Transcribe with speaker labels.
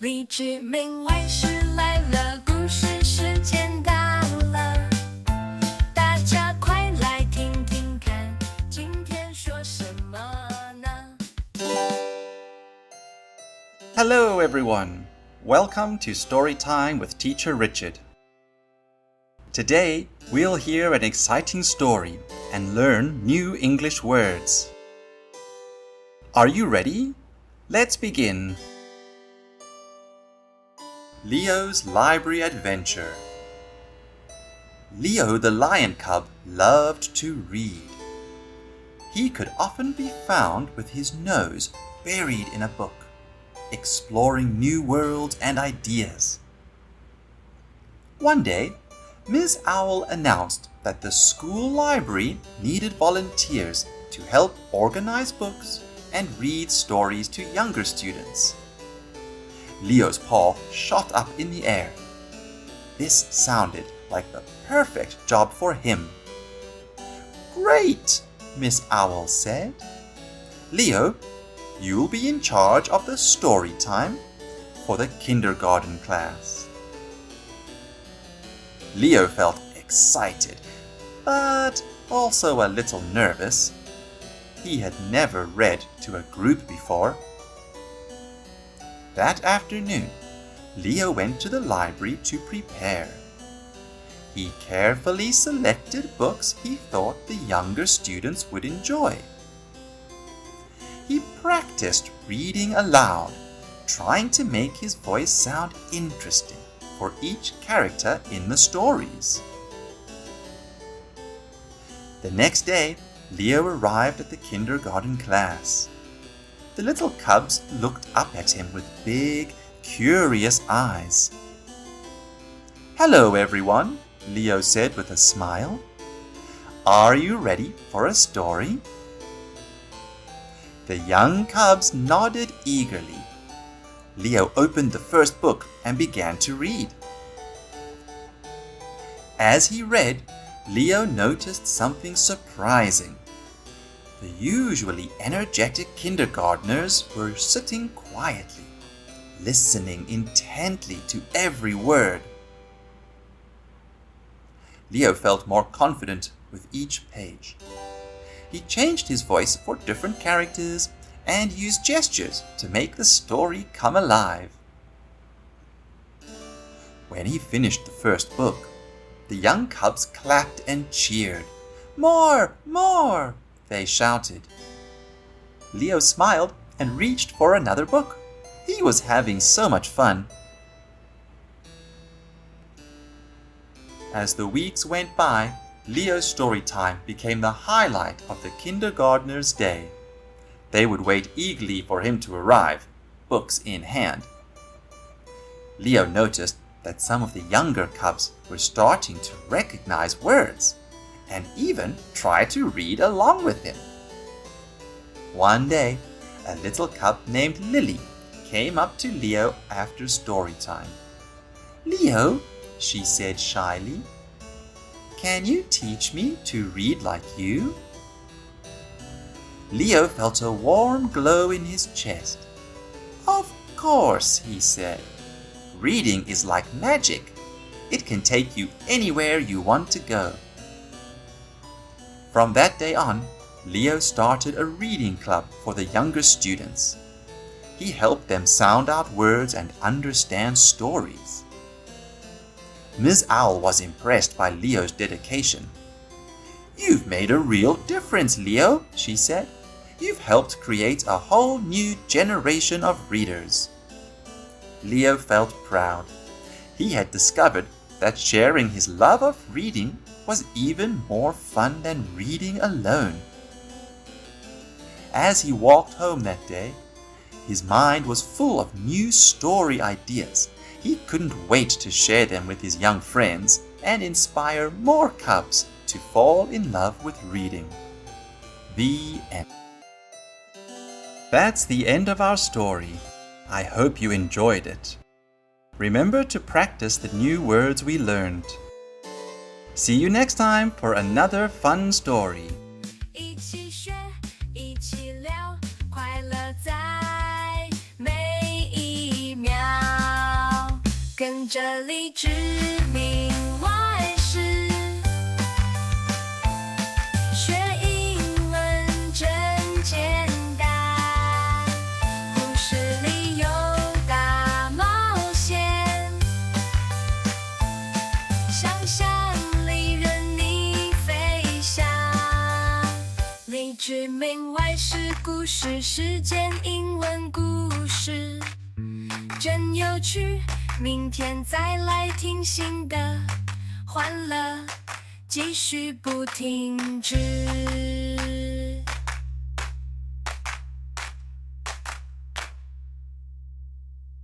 Speaker 1: 李之茗外师来了，故事时间到了，大家快来听听看，今天说什么呢？
Speaker 2: Hello everyone, welcome to Story Time with Teacher Richard. Today, we'll hear an exciting story and learn new English words. Are you ready? Let's begin. Leo's Library Adventure. Leo the lion cub loved to read. He could often be found with his nose buried in a book, exploring new worlds and ideas. One day, Ms. Owl announced that the school library needed volunteers to help organize books and read stories to younger students. Leo's paw shot up in the air. This sounded like the perfect job for him. "Great," Miss Owl said. "Leo, you'll be in charge of the story time for the kindergarten class." Leo felt excited, but also a little nervous. He had never read to a group before. That afternoon, Leo went to the library to prepare. He carefully selected books he thought the younger students would enjoy. He practiced reading aloud, trying to make his voice sound interesting for each character in the stories. The next day, Leo arrived at the kindergarten class. The little cubs looked up at him with big, curious eyes. "Hello, everyone," Leo said with a smile. "Are you ready for a story?" The young cubs nodded eagerly. Leo opened the first book and began to read. As he read, Leo noticed something surprising. The usually energetic kindergartners were sitting quietly, listening intently to every word. Leo felt more confident with each page. He changed his voice for different characters and used gestures to make the story come alive. When he finished the first book, the young cubs clapped and cheered. "More! More!" they shouted. Leo smiled and reached for another book. He was having so much fun. As the weeks went by, Leo's story time became the highlight of the kindergartners' day. They would wait eagerly for him to arrive, books in hand. Leo noticed that some of the younger cubs were starting to recognize words and even try to read along with him. One day, a little cub named Lily came up to Leo after story time. "Leo," she said shyly, "can you teach me to read like you?" Leo felt a warm glow in his chest. "Of course," he said. "Reading is like magic. It can take you anywhere you want to go." From that day on, Leo started a reading club for the younger students. He helped them sound out words and understand stories. Ms. Owl was impressed by Leo's dedication. "You've made a real difference, Leo," she said. "You've helped create a whole new generation of readers." Leo felt proud. He had discovered that sharing his love of reading was even more fun than reading alone. As he walked home that day, his mind was full of new story ideas. He couldn't wait to share them with his young friends and inspire more cubs to fall in love with reading. The end. That's the end of our story. I hope you enjoyed it. Remember to practice the new words we learned. See you next time for another fun story.
Speaker 1: 一起学，一起聊，快乐在每一秒。跟着李之茗外师，学英文真简单，故事里有大冒险，想象力任你飞翔。李之茗外师故事时间，英文故事真有趣，明天再来听新的欢乐，继续不停止。